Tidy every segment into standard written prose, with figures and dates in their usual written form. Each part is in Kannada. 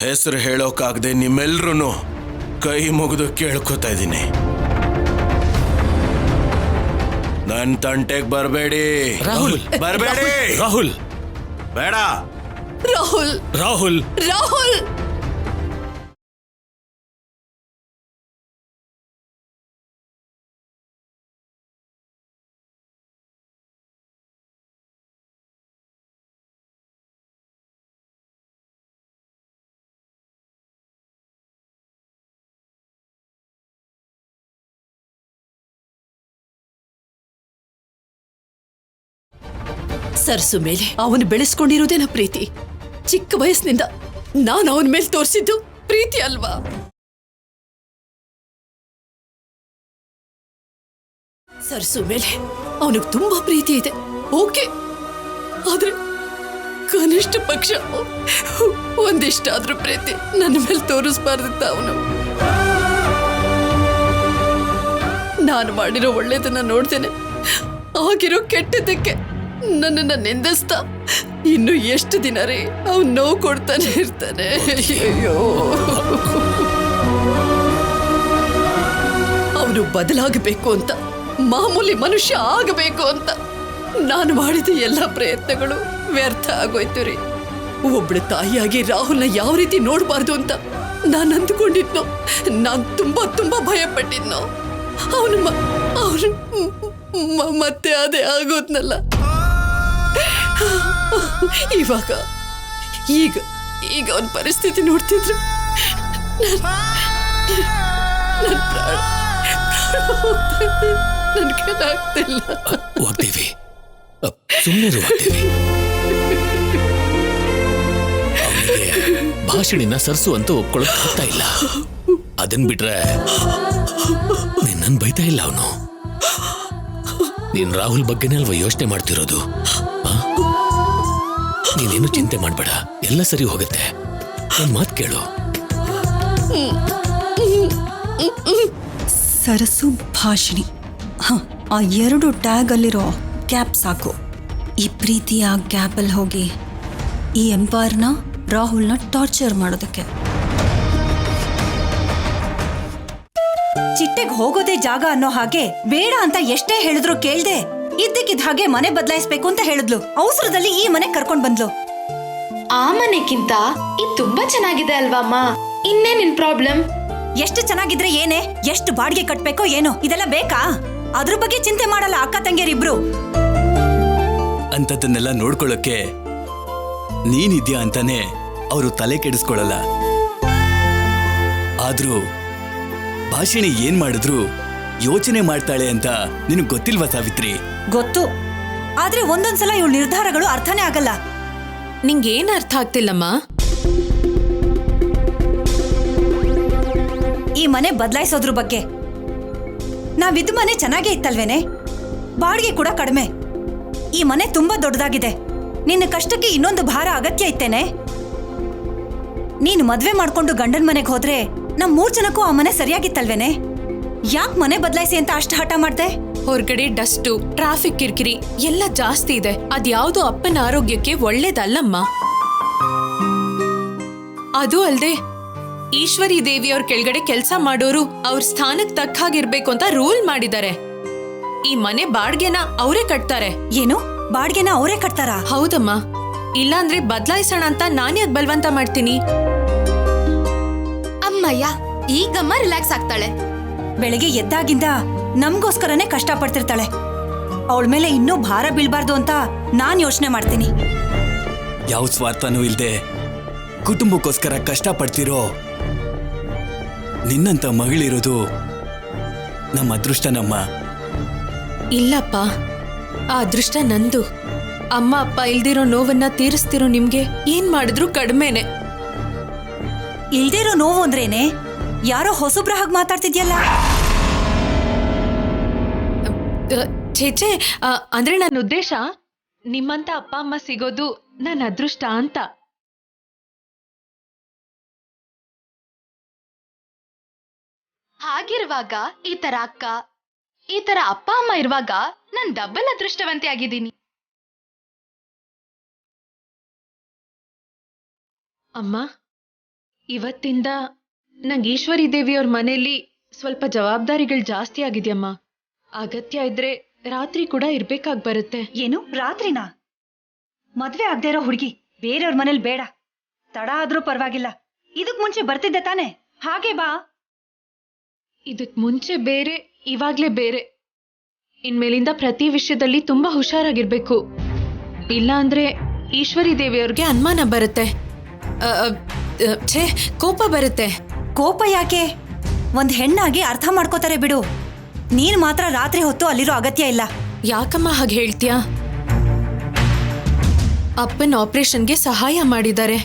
ಹೆಸರು ಹೇಳೋಕಾಗದೆ ನಿಮ್ಮೆಲ್ರೂ ಕೈ ಮುಗಿದು ಕೇಳ್ಕೊತಾ ಇದ್ದೀನಿ. ನನ್ನ ತಂಟೆಗೆ ಬರಬೇಡಿ. ರಾಹುಲ್ ಬರಬೇಡಿ. ರಾಹುಲ್ ಬೇಡ. ರಾಹುಲ್ ರಾಹುಲ್ ರಾಹುಲ್ ಸರ್ಸು ಮೇಲೆ ಅವನು ಬೆಳೆಸ್ಕೊಂಡಿರೋದೇನ ಪ್ರೀತಿ. ಚಿಕ್ಕ ವಯಸ್ಸಿನಿಂದ ನಾನು ಅವನ ಮೇಲೆ ತೋರಿಸಿದ್ದು ಪ್ರೀತಿ ಅಲ್ವಾ? ಸರ್ಸು ಮೇಲೆ ಅವನಿಗೆ ತುಂಬಾ ಪ್ರೀತಿ ಇದೆ, ಓಕೆ. ಆದ್ರೆ ಕನಿಷ್ಠ ಪಕ್ಷ ಒಂದಿಷ್ಟಾದ್ರೂ ಪ್ರೀತಿ ನನ್ನ ಮೇಲೆ ತೋರಿಸ್ಬಾರ್ದಿತ್ತ ಅವನು. ನಾನು ಮಾಡಿರೋ ಒಳ್ಳೇದನ್ನ ನೋಡ್ತೇನೆ, ಆಗಿರೋ ಕೆಟ್ಟದಕ್ಕೆ ನನ್ನನ್ನ ನಿಂದಿಸ್ತಾ ಇನ್ನು ಎಷ್ಟು ದಿನ ರೀ ಅವನು ನೋವು ಕೊಡ್ತಾನೆ ಇರ್ತಾನೆ. ಅಯ್ಯೋ, ಅವನು ಬದಲಾಗಬೇಕು ಅಂತ, ಮಾಮೂಲಿ ಮನುಷ್ಯ ಆಗಬೇಕು ಅಂತ ನಾನು ಮಾಡಿದ ಎಲ್ಲ ಪ್ರಯತ್ನಗಳು ವ್ಯರ್ಥ ಆಗೋಯ್ತು ರೀ. ಒಬ್ಳು ತಾಯಿಯಾಗಿ ರಾಹುಲ್ನ ಯಾವ ರೀತಿ ನೋಡಬಾರ್ದು ಅಂತ ನಾನು ಅಂದುಕೊಂಡಿದ್ನೋ, ನಾನು ತುಂಬಾ ತುಂಬಾ ಭಯ ಪಟ್ಟಿದ್ನೋ. ಅವನು ಮತ್ತೆ ಅದೇ ಆಗೋದ್ನಲ್ಲ. ಇವಾಗ ಈಗ ಈಗ ಅವನ ಪರಿಸ್ಥಿತಿ ನೋಡ್ತಿದ್ರು ನನ್ ಕೈಲಾಗ್ತಿಲ್ಲ. ಹೋಗ್ತೀವಿ, ಸುಮ್ಮನೆ ಹೋಗ್ತೀವಿ. ಭಾಷಣಿನ ಸರ್ಸು ಅಂತ ಒಪ್ಕೊಳಕ್ ಆಗ್ತಾ ಇಲ್ಲ. ಅದನ್ ಬಿಟ್ರೆ ನಿನ್ನನ್ ಬೈತಾ ಇಲ್ಲ ಅವನು. ನೀನ್ ರಾಹುಲ್ ಬಗ್ಗೆನೇ ಅಲ್ವಾ ಯೋಚನೆ ಮಾಡ್ತಿರೋದು? ನೀನೇನು ಚಿಂತೆ ಮಾಡ್ಬೇಡ, ಎಲ್ಲ ಸರಿ ಹೋಗುತ್ತೆ. ನನ್ ಮಾತು ಕೇಳು. ಸರಸು ಭಾಷಿಣಿ, ಆ 2 ಟ್ಯಾಗ್ ಅಲ್ಲಿರೋ ಗ್ಯಾಪ್ ಸಾಕು. ಈ ಪ್ರೀತಿಯ ಗ್ಯಾಪಲ್ಲಿ ಹೋಗಿ ಈ ಎಂಪೈರ್ನ ರಾಹುಲ್ನ ಟಾರ್ಚರ್ ಮಾಡೋದಕ್ಕೆ. ಚಿಟ್ಟೆಗೆ ಹೋಗೋದೇ ಜಾಗ ಅನ್ನೋ ಹಾಗೆ ಬೇಡ ಅಂತ ಎಷ್ಟೇ ಹೇಳಿದ್ರು ಕೇಳ್ದೆ ಇದ್ದಕ್ಕಿದ್ದ ಹಾಗೆ ಮನೆ ಬದಲಾಯಿಸ್ಬೇಕು ಅಂತ ಹೇಳಿದ್ಲು. ಅವಸರದಲ್ಲಿ ಈ ಮನೆ ಕರ್ಕೊಂಡ್ ಬಂದ್ಲು. ಆ ಮನೆಗಿಂತ ಇದು ತುಂಬಾ ಚೆನ್ನಾಗಿದೆ ಅಲ್ವಾ ಅಮ್ಮ? ಇನ್ನೇ ನಿನ್ ಪ್ರಾಬ್ಲಮ್? ಎಷ್ಟು ಚೆನ್ನಾಗಿದ್ರೆ ಏನೇ, ಎಷ್ಟು ಬಾಡಿಗೆ ಕಟ್ಬೇಕೋ ಏನೋ, ಇದೆಲ್ಲ ಬೇಕಾ? ಅದ್ರ ಬಗ್ಗೆ ಚಿಂತೆ ಮಾಡಲ್ಲ ಅಕ್ಕ ತಂಗಿಯರಿಬ್ರು. ಅಂತದನ್ನೆಲ್ಲ ನೋಡ್ಕೊಳ್ಳೋಕೆ ನೀನಿದ್ಯಾ ಅಂತಾನೆ ಅವರು ತಲೆ ಕೆಡಿಸ್ಕೊಳ್ಳಲ್ಲ. ಆದ್ರೂ ಭಾಷಿಣಿ ಏನ್ ಮಾಡಿದ್ರು ಯೋಚನೆ ಮಾಡ್ತಾಳೆ ಅಂತ ನಿನಗ್ ಗೊತ್ತಿಲ್ವಾ ಸಾವಿತ್ರಿ? ಗೊತ್ತು, ಆದ್ರೆ ಒಂದೊಂದ್ಸಲ ಇವಳ ನಿರ್ಧಾರಗಳು ಅರ್ಥನೇ ಆಗಲ್ಲ. ನಿಂಗೇನ್ ಅರ್ಥ ಆಗ್ತಿಲ್ಲಮ್ಮ? ಈ ಮನೆ ಬದಲಾಯಿಸೋದ್ರ ಬಗ್ಗೆ. ನಾವಿದ್ ಮನೆ ಚೆನ್ನಾಗೇ ಇತ್ತಲ್ವೇನೆ, ಬಾಡಿಗೆ ಕೂಡ ಕಡಿಮೆ. ಈ ಮನೆ ತುಂಬಾ ದೊಡ್ಡದಾಗಿದೆ. ನಿನ್ನ ಕಷ್ಟಕ್ಕೆ ಇನ್ನೊಂದು ಭಾರ ಅಗತ್ಯ ಇತ್ತೇನೆ. ನೀನು ಮದ್ವೆ ಮಾಡ್ಕೊಂಡು ಗಂಡನ್ ಮನೆಗೆ ಹೋದ್ರೆ ನಮ್ 3 ಜನಕ್ಕೂ ಆ ಮನೆ ಸರಿಯಾಗಿತ್ತಲ್ವೇನೆ? ಯಾಕೆ ಮನೆ ಬದಲಾಯಿಸಿ ಅಂತ ಅಷ್ಟು ಹಠ ಮಾಡ್ದೆ? ಹೊರಗಡೆ ಡಸ್ಟು, ಟ್ರಾಫಿಕ್ ಕಿರಿಕಿರಿ ಎಲ್ಲ ಜಾಸ್ತಿ ಇದೆ. ಅದ್ಯಾವುದೋ ಅಪ್ಪನ ಆರೋಗ್ಯಕ್ಕೆ ಒಳ್ಳೇದಲ್ಲಮ್ಮ. ಅದು ಅಲ್ದೆ ಈಶ್ವರಿ ದೇವಿಯವ್ರ ಕೆಳಗಡೆ ಕೆಲಸ ಮಾಡೋರು ಅವ್ರ ಸ್ಥಾನಕ್ಕೆ ತಕ್ಕ ಹಾಗಿರ್ಬೇಕು ಅಂತ ರೂಲ್ ಮಾಡಿದ್ದಾರೆ. ಈ ಮನೆ ಬಾಡ್ಗೆನ ಅವರೇ ಕಟ್ತಾರೆ. ಏನು, ಬಾಡ್ಗೆನ ಅವರೇ ಕಟ್ತಾರಾ? ಹೌದಮ್ಮ. ಇಲ್ಲಾಂದ್ರೆ ಬದಲಾಯಿಸೋಣ ಅಂತ ನಾನ್ಯಾಕ್ ಬಲವಂತ ಮಾಡ್ತೀನಿ? ಅಮ್ಮಯ್ಯ, ಈಗಮ್ಮ ರಿಲ್ಯಾಕ್ಸ್ ಆಗ್ತಾಳೆ. ಬೆಳಗ್ಗೆ ಎದ್ದಾಗಿಂದ ನಮ್ಗೋಸ್ಕರನೇ ಕಷ್ಟ ಪಡ್ತಿರ್ತಾಳೆ. ಅವಳ ಮೇಲೆ ಇನ್ನೂ ಭಾರ ಬೀಳ್ಬಾರ್ದು ಅಂತ ನಾನ್ ಯೋಚನೆ ಮಾಡ್ತೀನಿ. ಯಾವ ಸ್ವಾರ್ಥನೂ ಇಲ್ದೆ ಕುಟುಂಬಕ್ಕೋಸ್ಕರ ಕಷ್ಟ ಪಡ್ತಿರೋ ನಿನ್ನಂತ ಮಗಳಿರೋದು ನಮ್ಮ ಅದೃಷ್ಟನಮ್ಮ. ಇಲ್ಲಪ್ಪ, ಆ ಅದೃಷ್ಟ ನಂದು. ಅಮ್ಮ ಅಪ್ಪ ಇಲ್ದಿರೋ ನೋವನ್ನ ತೀರಿಸ್ತಿರೋ ನಿಮ್ಗೆ ಏನ್ ಮಾಡಿದ್ರು ಕಡಿಮೆನೆ. ಇಲ್ದಿರೋ ನೋವು ಅಂದ್ರೇನೆ? ಯಾರೋ ಹೊಸಬ್ರ ಹಾಗೆ ಮಾತಾಡ್ತಿದ್ಯಲ್ಲ. ಛೇಛೆ, ಅಂದ್ರೆ ನನ್ನ ಉದ್ದೇಶ ನಿಮ್ಮಂತ ಅಪ್ಪ ಅಮ್ಮ ಸಿಗೋದು ನನ್ನ ಅದೃಷ್ಟ ಅಂತ. ಹಾಗಿರುವಾಗ ಈ ತರ ಅಕ್ಕ, ಈ ತರ ಅಪ್ಪ ಅಮ್ಮ ಇರುವಾಗ ನಾನ್ ಡಬಲ್ ಅದೃಷ್ಟವಂತೆ ಆಗಿದ್ದೀನಿ. ಅಮ್ಮ, ಇವತ್ತಿಂದ ನಂಗೆ ಈಶ್ವರಿ ದೇವಿಯವ್ರ ಮನೇಲಿ ಸ್ವಲ್ಪ ಜವಾಬ್ದಾರಿಗಳು ಜಾಸ್ತಿ ಆಗಿದ್ಯಮ್ಮ. ಅಗತ್ಯ ಇದ್ರೆ ರಾತ್ರಿ ಕೂಡ ಇರ್ಬೇಕಾಗ್ ಬರುತ್ತೆ. ಏನು ರಾತ್ರಿನಾ? ಮದ್ವೆ ಆಗದೆ ಇರೋ ಹುಡುಗಿ ಬೇರೆಯವ್ರ ಮನೇಲಿ ಬೇಡ. ತಡ ಆದ್ರೂ ಪರವಾಗಿಲ್ಲ, ಇದಕ್ ಮುಂಚೆ ಬರ್ತಿದ್ದೆ ತಾನೆ, ಹಾಗೆ ಬಾ. ಇದಕ್ ಮುಂಚೆ ಬೇರೆ, ಇವಾಗ್ಲೇ ಬೇರೆ. ಇನ್ಮೇಲಿಂದ ಪ್ರತಿ ವಿಷಯದಲ್ಲಿ ತುಂಬಾ ಹುಷಾರಾಗಿರ್ಬೇಕು. ಇಲ್ಲ ಅಂದ್ರೆ ಈಶ್ವರಿ ದೇವಿಯವ್ರಿಗೆ ಅನುಮಾನ ಬರುತ್ತೆ, ಛೇ ಕೋಪ ಬರುತ್ತೆ. ಕೋಪ ಯಾಕೆ? ಒಂದ್ ಹೆಣ್ಣಾಗಿ ಅರ್ಥ ಮಾಡ್ಕೋತಾರೆ ಬಿಡು. ನೀನ್ ಮಾತ್ರ ರಾತ್ರಿ ಹೊತ್ತು ಅಲ್ಲಿರೋ ಅಗತ್ಯ ಇಲ್ಲ. ಯಾಕಮ್ಮ ಹಾಗೆ ಹೇಳ್ತೀಯಾ? ಅಪ್ಪನ ಆಪರೇಷನ್ಗೆ ಸಹಾಯ ಮಾಡಿದ್ದಾರೆ.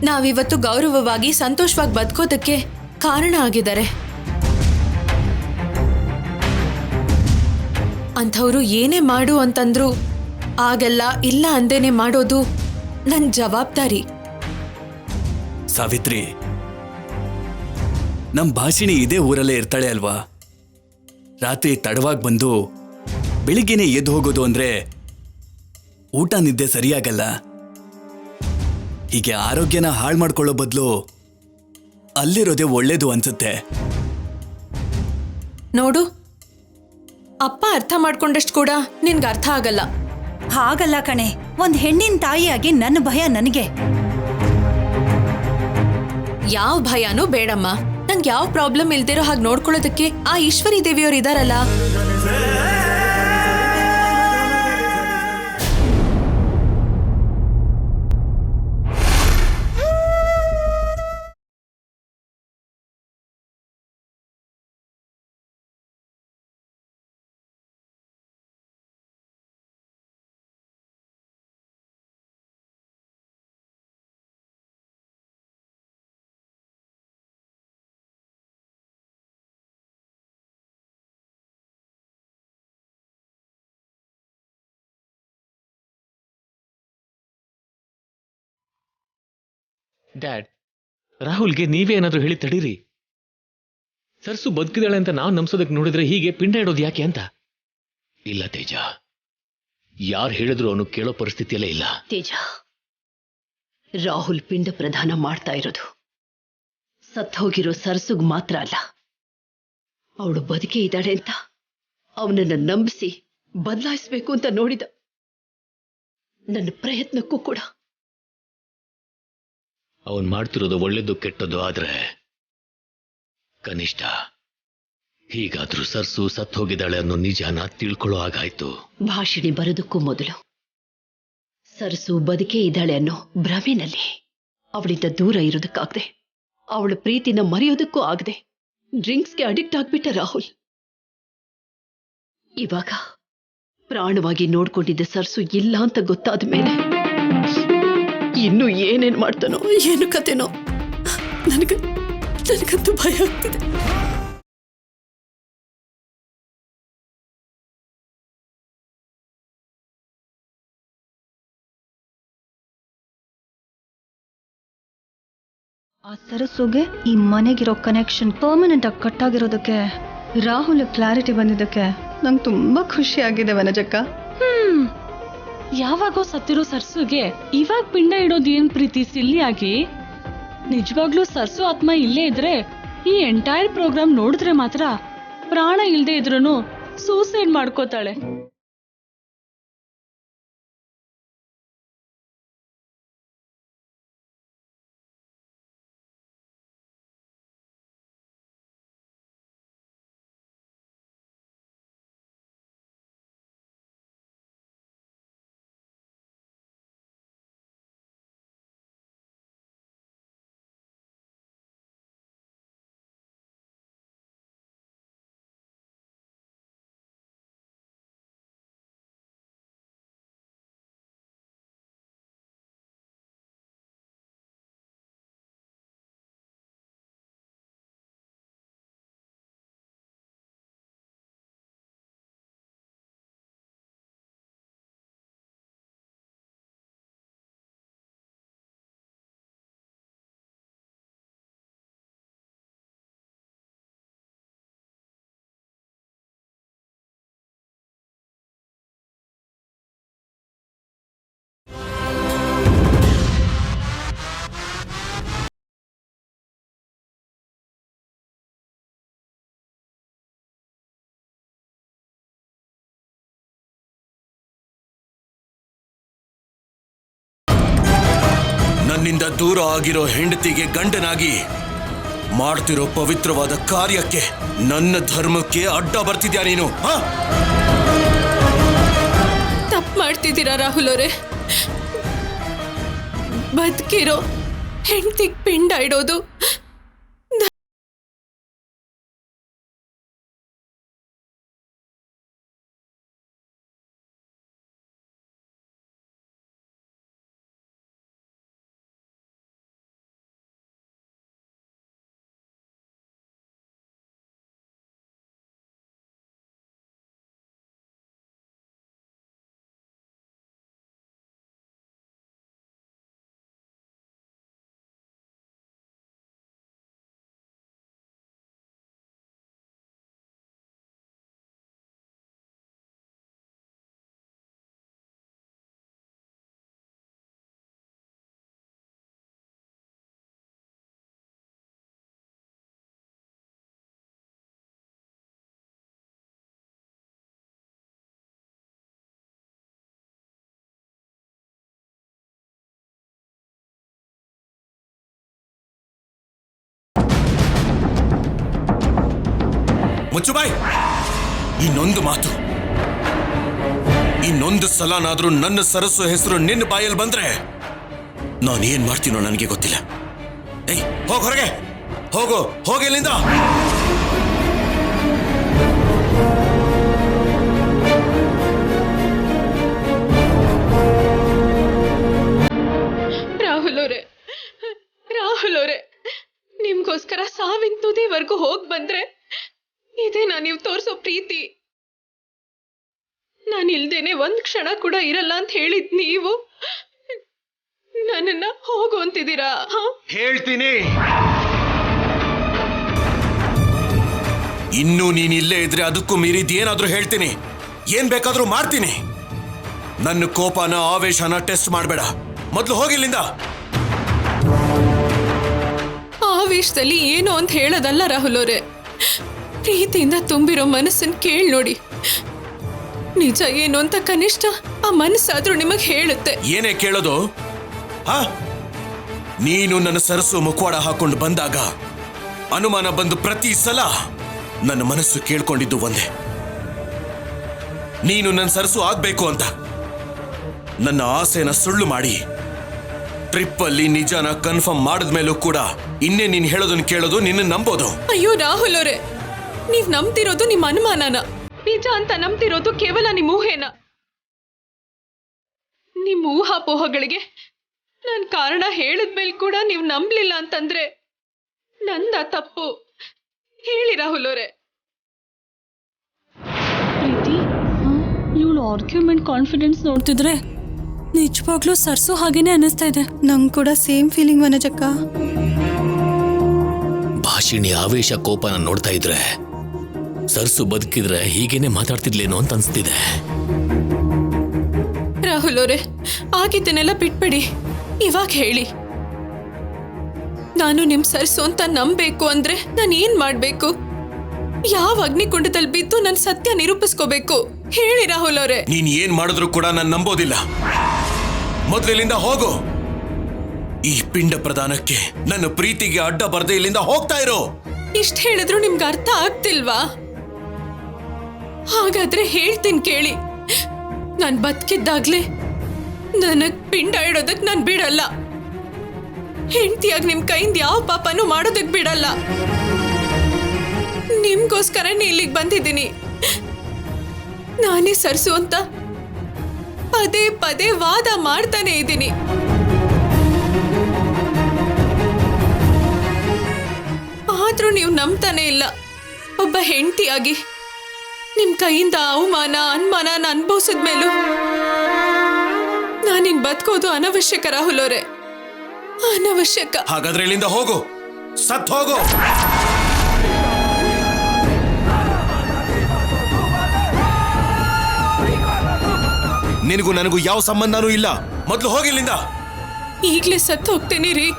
ನಾವಿವತ್ತು ಗೌರವವಾಗಿ ಸಂತೋಷವಾಗಿ ಬದುಕೋದಕ್ಕೆ ಕಾರಣ ಆಗಿದ್ದಾರೆ. ಅಂಥವ್ರು ಏನೇ ಮಾಡು ಅಂತಂದ್ರು ಆಗಲ್ಲ ಇಲ್ಲ ಅಂದೇನೆ ಮಾಡೋದು ನನ್ನ ಜವಾಬ್ದಾರಿ. ಸಾವಿತ್ರಿ, ನಮ್ ಭಾಷಿಣಿ ಇದೇ ಊರಲ್ಲೇ ಇರ್ತಾಳೆ ಅಲ್ವಾ? ರಾತ್ರಿ ತಡವಾಗಿ ಬಂದು ಬೆಳಿಗ್ಗೆನೆ ಎದ್ದು ಹೋಗೋದು ಅಂದ್ರೆ ಊಟ ನಿದ್ದೆ ಸರಿಯಾಗಲ್ಲ. ಹೀಗೆ ಆರೋಗ್ಯನ ಹಾಳು ಮಾಡ್ಕೊಳ್ಳೋ ಬದಲು ಅಲ್ಲಿರೋದೇ ಒಳ್ಳೇದು ಅನ್ಸುತ್ತೆ. ನೋಡು, ಅಪ್ಪ ಅರ್ಥ ಮಾಡ್ಕೊಂಡಷ್ಟು ಕೂಡ ನಿನ್ಗೆ ಅರ್ಥ ಆಗಲ್ಲ. ಹಾಗಲ್ಲ ಕಣೆ, ಒಂದ್ ಹೆಣ್ಣಿನ ತಾಯಿಯಾಗಿ ನನ್ನ ಭಯ ನನಗೆ. ಯಾವ ಭಯನೂ ಬೇಡಮ್ಮ. ನಂಗೆ ಯಾವ ಪ್ರಾಬ್ಲಮ್ ಇಲ್ದಿರೋ ಹಾಗೆ ನೋಡ್ಕೊಳ್ಳೋದಕ್ಕೆ ಆ ಈಶ್ವರಿ ದೇವಿಯವ್ರು ಇದಾರಲ್ಲ. ಡ್ಯಾಡ್, ರಾಹುಲ್ಗೆ ನೀವೇ ಏನಾದರೂ ಹೇಳಿ ತಡೀರಿ. ಸರ್ಸು ಬದುಕಿದಾಳೆ ಅಂತ ನಾವು ನಂಬಿಸೋದಕ್ಕೆ ನೋಡಿದ್ರೆ ಹೀಗೆ ಪಿಂಡ ಇಡೋದು ಯಾಕೆ ಅಂತ. ಇಲ್ಲ ತೇಜ, ಯಾರು ಹೇಳಿದ್ರು ಅವನು ಕೇಳೋ ಪರಿಸ್ಥಿತಿಯಲ್ಲೇ ಇಲ್ಲ. ತೇಜ, ರಾಹುಲ್ ಪಿಂಡ ಪ್ರದಾನ ಮಾಡ್ತಾ ಇರೋದು ಸತ್ತೋಗಿರೋ ಸರ್ಸುಗ್ ಮಾತ್ರ ಅಲ್ಲ, ಅವಳು ಬದುಕೇ ಇದ್ದಾಳೆ ಅಂತ ಅವನನ್ನ ನಂಬಿಸಿ ಬದಲಾಯಿಸ್ಬೇಕು ಅಂತ ನೋಡಿದ ನನ್ನ ಪ್ರಯತ್ನಕ್ಕೂ ಕೂಡ. ಅವನ್ ಮಾಡ್ತಿರೋದು ಒಳ್ಳೇದು ಕೆಟ್ಟದ್ದು ಆದ್ರೆ ಕನಿಷ್ಠ ಹೀಗಾದ್ರೂ ಸರ್ಸು ಸತ್ ಹೋಗಿದ್ದಾಳೆ ಅನ್ನೋ ನಿಜಾನ ತಿಳ್ಕೊಳ್ಳೋ ಹಾಗಾಯ್ತು. ಭಾಷಿಣಿ ಬರೋದಕ್ಕೂ ಮೊದಲು ಸರ್ಸು ಬದುಕೇ ಇದ್ದಾಳೆ ಅನ್ನೋ ಭ್ರಮೆನಲ್ಲಿ ಅವಳಿಂದ ದೂರ ಇರೋದಕ್ಕಾಗದೆ, ಅವಳ ಪ್ರೀತಿನ ಮರೆಯೋದಕ್ಕೂ ಆಗದೆ ಡ್ರಿಂಕ್ಸ್ಗೆ ಅಡಿಕ್ಟ್ ಆಗ್ಬಿಟ್ಟ ರಾಹುಲ್. ಇವಾಗ ಪ್ರಾಣವಾಗಿ ನೋಡ್ಕೊಂಡಿದ್ದ ಸರ್ಸು ಇಲ್ಲ ಅಂತ ಗೊತ್ತಾದ ಮೇಲೆ ಇನ್ನು ಏನೇನ್ ಮಾಡ್ತಾನೋ ಏನು ಕತೆನೋ ನನಗಂತೂ ಭಯ ಆಗ್ತಿದೆ. ಆ ಸರಸ್ಸುಗೆ ಈ ಮನೆಗಿರೋ ಕನೆಕ್ಷನ್ ಪರ್ಮನೆಂಟ್ ಆಗಿ ಕಟ್ ಆಗಿರೋದಕ್ಕೆ ರಾಹುಲ್ ಕ್ಲಾರಿಟಿ ಬಂದಿದ್ದಕ್ಕೆ ನಂಗೆ ತುಂಬಾ ಖುಷಿ ಆಗಿದೆ ವನಜಕ್ಕ. ಯಾವಾಗೋ ಸತ್ತಿರೋ ಸರ್ಸುಗೆ ಇವಾಗ ಪಿಂಡ ಇಡೋದು ಏನ್ ಪ್ರೀತಿ ಸಿಲ್ಲಿಯಾಗಿ? ನಿಜವಾಗ್ಲೂ ಸರ್ಸು ಆತ್ಮ ಇಲ್ಲೇ ಇದ್ರೆ ಈ ಎಂಟೈರ್ ಪ್ರೋಗ್ರಾಮ್ ನೋಡಿದ್ರೆ ಮಾತ್ರ ಪ್ರಾಣ ಇಲ್ದೇ ಇದ್ರೂ ಸೂಸೈಡ್ ಮಾಡ್ಕೋತಾಳೆ. ನನ್ನಿಂದ ದೂರ ಆಗಿರೋ ಹೆಂಡತಿಗೆ ಗಂಡನಾಗಿ ಮಾಡ್ತಿರೋ ಪವಿತ್ರವಾದ ಕಾರ್ಯಕ್ಕೆ, ನನ್ನ ಧರ್ಮಕ್ಕೆ ಅಡ್ಡ ಬರ್ತಿದ್ಯಾ ನೀನು? ತಪ್ಪು ಮಾಡ್ತಿದ್ದೀರಾ ರಾಹುಲ್ ಅವರೇ. ಬದುಕಿರೋ ಹೆಂಡತಿಗೆ ಪಿಂಡ ಇಡೋದು ಮುಚ್ಚುಬಾಯ್. ಇನ್ನೊಂದು ಮಾತು, ಇನ್ನೊಂದು ಸಲನಾದ್ರೂ ನನ್ನ ಸರಸ್ಸು ಹೆಸರು ನಿನ್ನ ಬಾಯಲ್ಲಿ ಬಂದ್ರೆ ನಾನು ಏನ್ ಮಾಡ್ತೀನೋ ನನಗೆ ಗೊತ್ತಿಲ್ಲ. ಏಯ್, ಹೋಗ ಹೊರಗೆ, ಹೋಗು, ಹೋಗಿಲ್ಲಿಂದ. ರಾಹುಲ್ ಅವರೇ, ನಿಮ್ಗೋಸ್ಕರ ಸಾವಿನ ತುದಿವರೆಗೂ ಹೋಗ್ ಬಂದ್ರೆ ಇದೇನಾ ನೀವು ತೋರ್ಸೋ ಪ್ರೀತಿ? ನಾನಿಲ್ದೇನೆ ಒಂದ್ ಕ್ಷಣ ಕೂಡ ಇರಲ್ಲ ಅಂತ ಹೇಳಿದ್ ನೀವು ನನ್ನನ್ನ ಹೋಗು ಅಂತಿದ್ದೀರಾ? ಹೇಳ್ತೀನಿ, ಇನ್ನೂ ನೀನ್ ಇಲ್ಲೇ ಇದ್ರೆ ಅದಕ್ಕೂ ಮೀರಿದ್ ಏನಾದ್ರೂ ಹೇಳ್ತೀನಿ, ಏನ್ ಬೇಕಾದ್ರೂ ಮಾಡ್ತೀನಿ. ನನ್ನ ಕೋಪನ ಆವೇಶನ ಟೆಸ್ಟ್ ಮಾಡಬೇಡ, ಮೊದ್ಲು ಹೋಗಿಲ್ಲಿಂದ. ಆವೇಶದಲ್ಲಿ ಏನು ಅಂತ ಹೇಳೋದಲ್ಲ ರಾಹುಲ್ ಅವರೇ, ಪ್ರೀತಿಯಿಂದ ತುಂಬಿರೋ ಮನಸ್ಸನ್ನು ಕೇಳಿ ನೋಡಿ. ನಿಜ ಏನು ಅಂತ ಕನಿಷ್ಠ ಆ ಮನಸ್ಸಾದ್ರೂ ನಿಮಗೆ ಹೇಳುತ್ತೆ. ಏನೇ ಕೇಳೋದು? ನೀನು ನನ್ನ ಸರಸು ಮುಖವಾಡ ಹಾಕೊಂಡು ಬಂದಾಗ ಅನುಮಾನ ಬಂದು ಪ್ರತಿ ಸಲ ನನ್ನ ಮನಸ್ಸು ಕೇಳ್ಕೊಂಡಿದ್ದು ಒಂದೇ, ನೀನು ನನ್ನ ಸರಸು ಆಗ್ಬೇಕು ಅಂತ. ನನ್ನ ಆಸೆನ ಸುಳ್ಳು ಮಾಡಿ ಟ್ರಿಪ್ಪಲ್ಲಿ ನಿಜಾನ ಕನ್ಫರ್ಮ್ ಮಾಡಿದ್ಮೇಲೂ ಕೂಡ ಇನ್ನೇ ನೀನು ಹೇಳೋದನ್ನ ಕೇಳೋದು, ನಿನ್ನ ನಂಬೋದು. ಅಯ್ಯೋ ರಾಹುಲ್ ಅವರೇ, ನೀವ್ ನಂಬ್ತಿರೋದು ನಿಮ್ಮ ಅನುಮಾನನ, ನಿಜ ಅಂತ ನಂಬ್ತಿರೋದು ಕೇವಲ ನಿಮ್ಮ ಊಹೆನ. ನಿಮ್ಮ ಊಹಾಪೋಹಗಳಿಗೆ ನಾನ್ ಕಾರಣ ಹೇಳಿದ್ಮೇಲೆ ಕೂಡ ನೀವು ನಂಬ್ಲಿಲ್ಲ ಅಂತಂದ್ರೆ ನಂದ ತಪ್ಪು. ಹೇಳಿ ರಾಹುಲ್ ಅವರೇ. ಪ್ರೀತಿ, ಇವಳು ಆರ್ಗ್ಯುಮೆಂಟ್ ಕಾನ್ಫಿಡೆನ್ಸ್ ನೋಡ್ತಿದ್ರೆ ನಿಜವಾಗ್ಲೂ ಸರ್ಸು ಹಾಗೇನೆ ಅನಿಸ್ತಾ ಇದೆ. ನಂಗೆ ಕೂಡ ಸೇಮ್ ಫೀಲಿಂಗ್ ವನಜಕ್ಕ. ಭಾಷಿಣಿ ಆವೇಶ ಕೋಪನ ನೋಡ್ತಾ ಇದ್ರೆ ಸರ್ಸು ಬದುಕಿದ್ರೆ ಹೀಗೇನೆ ಮಾತಾಡ್ತಿದ್ಲೇನೋ ಅಂತ ಅನ್ಸ್ತಿದೆ. ರಾಹುಲ್ ಅವರೇ, ಆಗಿದ್ದನ್ನೆಲ್ಲ ಬಿಟ್ಬಿಡಿ. ಇವಾಗ ಹೇಳಿ, ನಾನು ನಿಮ್ ಸರ್ಸು ಅಂತ ನಂಬೇಕು ಅಂದ್ರೆ ನಾನು ಏನ್ ಮಾಡ್ಬೇಕು? ಯಾವ ಅಗ್ನಿಕುಂಡದಲ್ಲಿ ಬಿದ್ದು ನನ್ನ ಸತ್ಯ ನಿರೂಪಿಸ್ಕೋಬೇಕು? ಹೇಳಿ ರಾಹುಲ್ ಅವರೇ. ನೀನ್ ಏನ್ ಮಾಡಿದ್ರು ಕೂಡ ನಾನು ನಂಬೋದಿಲ್ಲ. ಮೊದ್ಲಿಲ್ಲಿಂದ ಹೋಗು. ಈ ಪಿಂಡ ಪ್ರದಾನಕ್ಕೆ ನನ್ನ ಪ್ರೀತಿಗೆ ಅಡ್ಡ ಬರ್ದೆ ಇಲ್ಲಿಂದ ಹೋಗ್ತಾ ಇರೋ. ಇಷ್ಟ ಹೇಳಿದ್ರು ನಿಮ್ಗೆ ಅರ್ಥ ಆಗ್ತಿಲ್ವಾ? ಹಾಗಾದ್ರೆ ಹೇಳ್ತೀನಿ ಕೇಳಿ. ನಾನ್ ಬದುಕಿದ್ದಾಗ್ಲೇ ನನಗ್ ಪಿಂಡ ಇಡೋದಕ್ ನಾನ್ ಬಿಡಲ್ಲ. ಹೆಂಡತಿಯಾಗಿ ನಿಮ್ ಕೈಯಿಂದ ಯಾವ ಪಾಪನೂ ಮಾಡೋದಕ್ ಬಿಡಲ್ಲ. ನಿಮ್ಗೋಸ್ಕರನೇ ಇಲ್ಲಿಗೆ ಬಂದಿದ್ದೀನಿ. ನಾನೇ ಸರ್ಸು ಅಂತ ಪದೇ ಪದೇ ವಾದ ಮಾಡ್ತಾನೆ ಇದ್ದೀನಿ. ಆದ್ರೂ ನೀವು ನಂಬ್ತಾನೆ ಇಲ್ಲ. ಒಬ್ಬ ಹೆಂಡತಿಯಾಗಿ ನಿಮ್ ಕೈಯಿಂದ ಅವಮಾನ ಅನುಮಾನ ಅನುಭವಿಸಿದ್ಮೇಲೂ ನಾನಿನ್ ಬದುಕೋದು ಅನವಶ್ಯಕ ರಾಹುಲ್ ಅವರೇ, ಅನವಶ್ಯಕ. ಹಾಗಾದ್ರೆ ಇಲ್ಲಿಂದ ಹೋಗು, ಸತ್ ಹೋಗು. ನಿನಗೂ ನನಗೂ ಯಾವ ಸಂಬಂಧನೂ ಇಲ್ಲ. ಮೊದಲು ಹೋಗಿಲ್ಲಿಂದ. ಈಗ್ಲೇ ಸತ್ತು ಹೋಗ್ತೇನೆ ರೀ.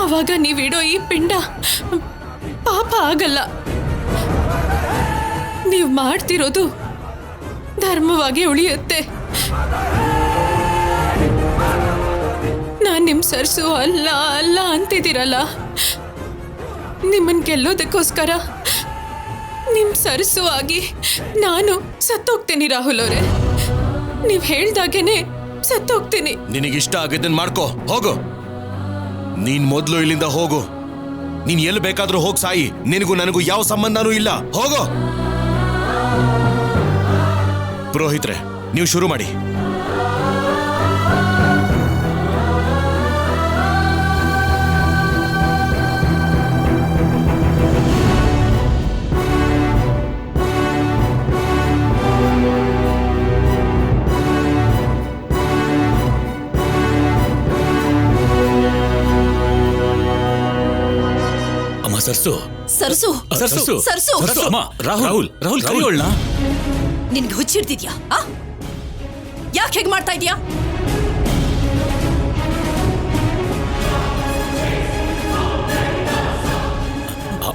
ಅವಾಗ ನೀವಿಡೋ ಈ ಪಿಂಡ ಪಾಪ ಆಗಲ್ಲ. ನೀವು ಮಾಡ್ತಿರೋದು ಧರ್ಮವಾಗಿ ಉಳಿಯುತ್ತೆ. ನಿಮ್ ಸರ್ಸು ಅಲ್ಲ ಅಲ್ಲ ಅಂತಿದ್ದೀರಲ್ಲ, ನಿಮ್ಮನ್ ಗೆಲ್ಲೋದಕ್ಕೋಸ್ಕರ ನಿಮ್ ಸರ್ಸು ಆಗಿ ನಾನು ಸತ್ತೋಗ್ತೀನಿ ರಾಹುಲ್ ಅವರೇ. ನೀವ್ ಹೇಳ್ದಾಗೇನೆ ಸತ್ತೋಗ್ತೀನಿ. ನಿನಗಿಷ್ಟ ಆಗಿದ್ದನ್ ಮಾಡ್ಕೋ, ಹೋಗು. ನೀನ್ ಮೊದ್ಲು ಇಲ್ಲಿಂದ ಹೋಗು. ನೀನ್ ಎಲ್ಲಿ ಬೇಕಾದ್ರೂ ಹೋಗ್ ಸಾಯಿ, ನಿನಗೂ ನನಗೂ ಯಾವ ಸಂಬಂಧನೂ ಇಲ್ಲ. ಹೋಗೋ. ಪುರೋಹಿತ್ರೆ, ನೀವು ಶುರು ಮಾಡಿ. ಸರ್ಸು ಸರ್ಸು ಸರ್ಸು ಸರ್ಸು ಸರ್ಸು ಅಮ್ಮ, ರಾಹುಲ್ ರಾಹುಲ್ ಕರಿಯೋಳ್ನ. ನಿನ್ಗೆ ಹುಚ್ಚಿಡ್ತಿದ್ಯಾ? ಯಾಕೆ ಹೇಗೆ ಮಾಡ್ತಾ ಇದೀಯಾ?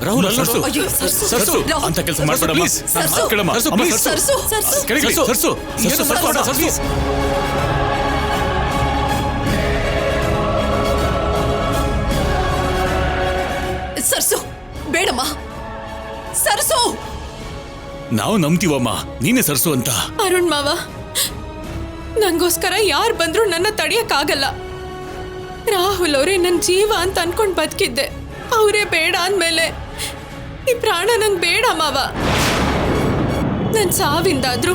ರಾಹುಲ್ ಸರ್ಸು ಅಯ್ಯೋ, ಸರ್ಸು, ಸರ್ಸು ರಾಹುಲ್, ಅಂತ ಕೆಲಸ ಮಾಡ್ಬೇಡ ಪ್ಲೀಸ್. ಸರ್ಸು, ಕೇಳಮ್ಮ. ಸರ್ಸು, please. ಸರ್ಸು, ಸರ್ಸು. ಸರ್ಸು ಸರ್ಸು ಸರ್ಸು ಸರ್ಸು ಸರ್ಸು ಬೇಡಮ್ಮ. ಸರ್ಸು, ನಾವು ನಂಬ್ತೀವಮ್ಮ, ನೀನೇ ಸರ್ಸು ಅಂತ. ಅರುಣ್ ಮಾವ, ನಂಗೋಸ್ಕರ ಯಾರು ಬಂದ್ರು ನನ್ನ ತಡೆಯಕ್ಕಾಗಲ್ಲ. ರಾಹುಲ್ ಅವರೇ ನನ್ನ ಜೀವ ಅಂತ ಅನ್ಕೊಂಡ್ ಬದುಕಿದ್ದೆ. ಅವರೇ ಬೇಡ ಅಂದ್ಮೇಲೆ ಈ ಪ್ರಾಣ ನಂಗೆ ಬೇಡ ಮಾವ. ನನ್ ಸಾವಿಂದಾದ್ರೂ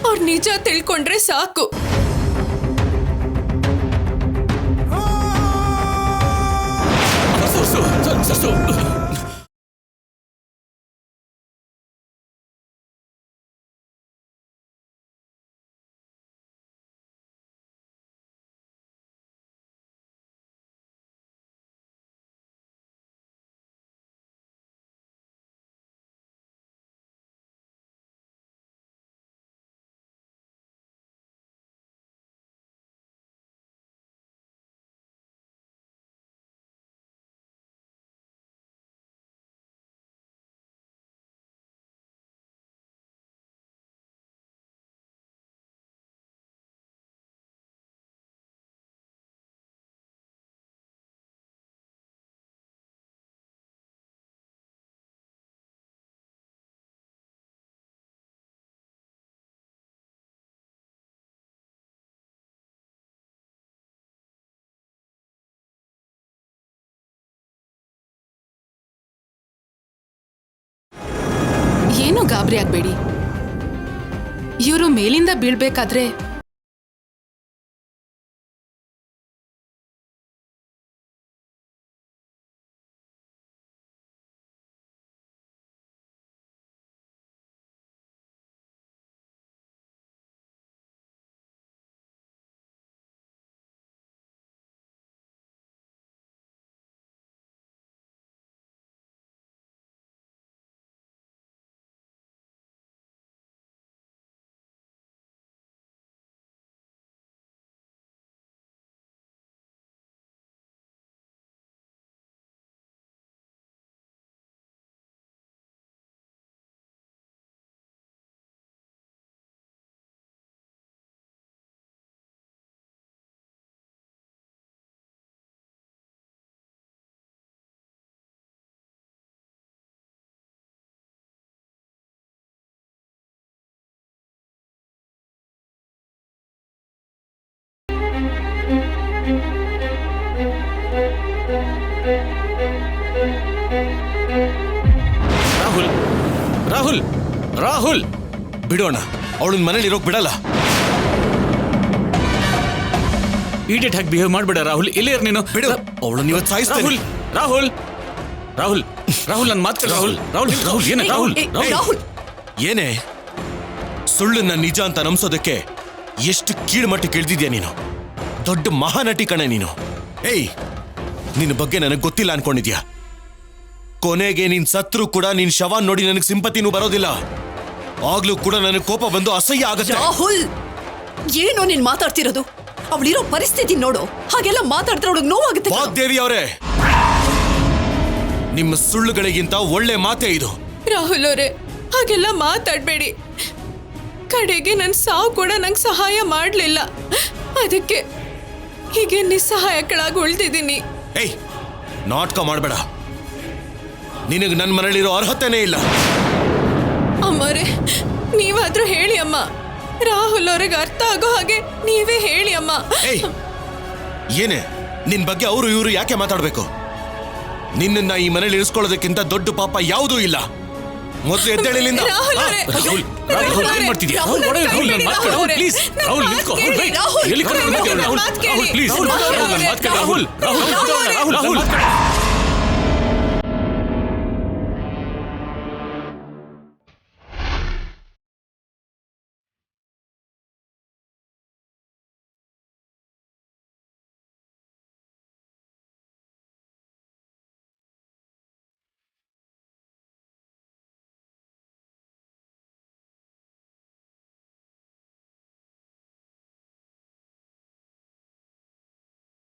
ಅವ್ರ ನಿಜ ತಿಳ್ಕೊಂಡ್ರೆ ಸಾಕು. ಸರ್ಸು ಸರ್ಸು ಏನು ಗಾಬರಿ ಆಗ್ಬೇಡಿ. ಇವರು ಮೇಲಿಂದ ಬೀಳ್ಬೇಕಾದ್ರೆ ರಾಹುಲ್ ರಾಹುಲ್ ರಾಹುಲ್ ಬಿಡೋಣ. ಅವಳನ್ನ ಮನೇಲಿ ಇರೋಕ್ ಬಿಡಲ್ಲ. ಈಡಿಯಟ್ ಹಾಕಿ ಬಿಹೇವ್ ಮಾಡ್ಬೇಡ ರಾಹುಲ್. ಇಲ್ಲೇ ಇರು ನೀನು. ಬಿಡು, ಅವಳನ್ನ ಇವತ್ತು ಸಾಯಿಸ್ತೀನಿ. ರಾಹುಲ್ ರಾಹುಲ್ ರಾಹುಲ್ ನನ್ನ ಮಾತು ರಾಹುಲ್ ರಾಹುಲ್ ರಾಹುಲ್ ಏನೇ ರಾಹುಲ್ ರಾಹುಲ್, ಏನೇ ಸುಳ್ಳನ್ನ ನಿಜ ಅಂತ ನಂಬಿಸೋದಕ್ಕೆ ಎಷ್ಟು ಕೀಳ್ಮಟ್ಟಕ್ಕೆ ಇಳಿದಿದ್ಯಾ ನೀನು. ದೊಡ್ಡ ಮಹಾನಟಿ ಕಣೆ ನೀನು. ಏಯ್, ನಿನ್ನ ಬಗ್ಗೆ ನನಗೆ ಗೊತ್ತಿಲ್ಲ ಅನ್ಕೊಂಡಿದ್ಯಾ? ಕೊನೆಗೆ ನೀನ್ ಸತ್ರು ಕೂಡ ನಿನ್ ಶವ ನೋಡಿ ನನಗೆ ಸಿಂಪತಿನೂ ಬರೋದಿಲ್ಲ. ಆಗ್ಲೂ ಕೂಡ ನನಗೆ ಕೋಪ ಬಂದು ಅಸಹ್ಯ ಆಗುತ್ತೆ. ರಾಹುಲ್, ಏನೋ ನೀನ್ ಮಾತಾಡ್ತಿರೋದು? ಅವಳಿರೋ ಪರಿಸ್ಥಿತಿ ನೋಡು. ಹಾಗೆಲ್ಲ ಮಾತಾಡ್ತಾರೆ ಅವಳಿಗೆ ನೋವಾಗುತ್ತೆ. ವಾಗ್ದೇವಿ ಅವರೇ, ನಿಮ್ಮ ಸುಳ್ಳುಗಳಿಗಿಂತ ಒಳ್ಳೆ ಮಾತೇ ಇದು. ರಾಹುಲ್ ಅವರೇ, ಹಾಗೆಲ್ಲ ಮಾತಾಡ್ಬೇಡಿ. ಕಡೆಗೆ ನನ್ನ ಸಾವು ಕೂಡ ನಂಗೆ ಸಹಾಯ ಮಾಡಲಿಲ್ಲ. ಅದಕ್ಕೆ ಹೀಗೆ ನಿಸ್ಸಹಾಯಕಳಾಗಿ ಉಳ್ದಿದ್ದೀನಿ. ಏಯ್, ನಾಟಕ ಮಾಡಬೇಡ. ನಿನಗೆ ನನ್ನ ಮನೇಲಿರೋ ಅರ್ಹತೆನೇ ಇಲ್ಲ. ಅಮ್ಮರೇ, ನೀವಾದ್ರೂ ಹೇಳಿ ಅಮ್ಮ. ರಾಹುಲ್ ಅವ್ರಿಗೆ ಅರ್ಥ ಆಗೋ ಹಾಗೆ ನೀವೇ ಹೇಳಿ ಅಮ್ಮ. ಏಯ್, ಏನೇ ನಿನ್ ಬಗ್ಗೆ ಅವರು ಇವರು ಯಾಕೆ ಮಾತಾಡ್ಬೇಕು? ನಿನ್ನನ್ನ ಈ ಮನೇಲಿ ಇರಿಸ್ಕೊಳ್ಳೋದಕ್ಕಿಂತ ದೊಡ್ಡ ಪಾಪ ಯಾವುದೂ ಇಲ್ಲ. ಮೊದಲು ಎದ್ದೇಳಿಲಿಂದ. ರಾಹುಲ್ ಅವರೇ, ರಾಹುಲ್ ರಾಹುಲ್ ಏನ್ ಮಾಡ್ತಿದ್ಯಾ? ರಾಹುಲ್ ನನ್ನ ಮಾತು ಕೇಳು. ರಾಹುಲ್ ಪ್ಲೀಸ್, ರಾಹುಲ್ ನಿಂತ್ಕೋ. ಎಲ್ಲಿ ಕರ್ಕೊಂಡು ಹೋಗ್ತೀಯ? ರಾಹುಲ್ ಪ್ಲೀಸ್, ರಾಹುಲ್ ನನ್ನ ಮಾತು ಕೇಳು. ರಾಹುಲ್ ರಾಹುಲ್ ರಾಹುಲ್ ರಾಹುಲ್